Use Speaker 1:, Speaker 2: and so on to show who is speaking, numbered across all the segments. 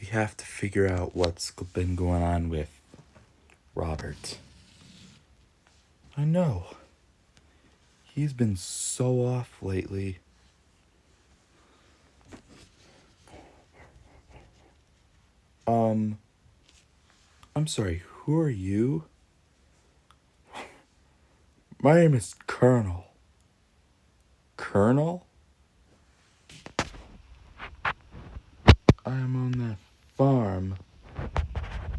Speaker 1: We have to figure out what's been going on with Robert. I know. He's been so off lately. I'm sorry, who are you? My name is Colonel. Colonel? I am on that farm,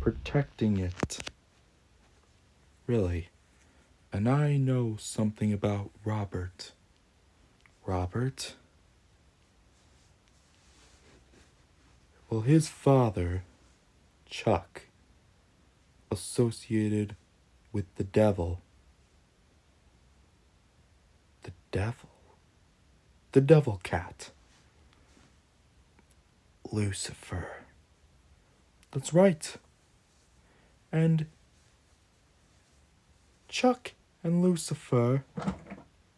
Speaker 1: protecting it. Really. And I know something about Robert. Robert? Well, his father, Chuck, associated with the devil. The devil? The devil cat. Lucifer. That's right. And Chuck and Lucifer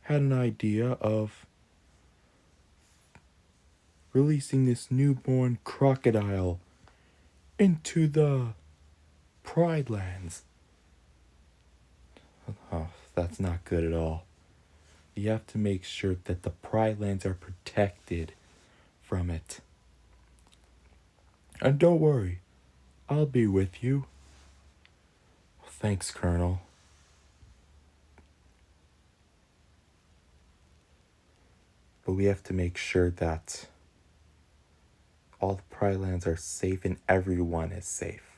Speaker 1: had an idea of releasing this newborn crocodile into the Pride Lands. Oh, that's not good at all. You have to make sure that the Pride Lands are protected from it. And don't worry, I'll be with you. Thanks, Colonel. But we have to make sure that all the Pride Lands are safe and everyone is safe.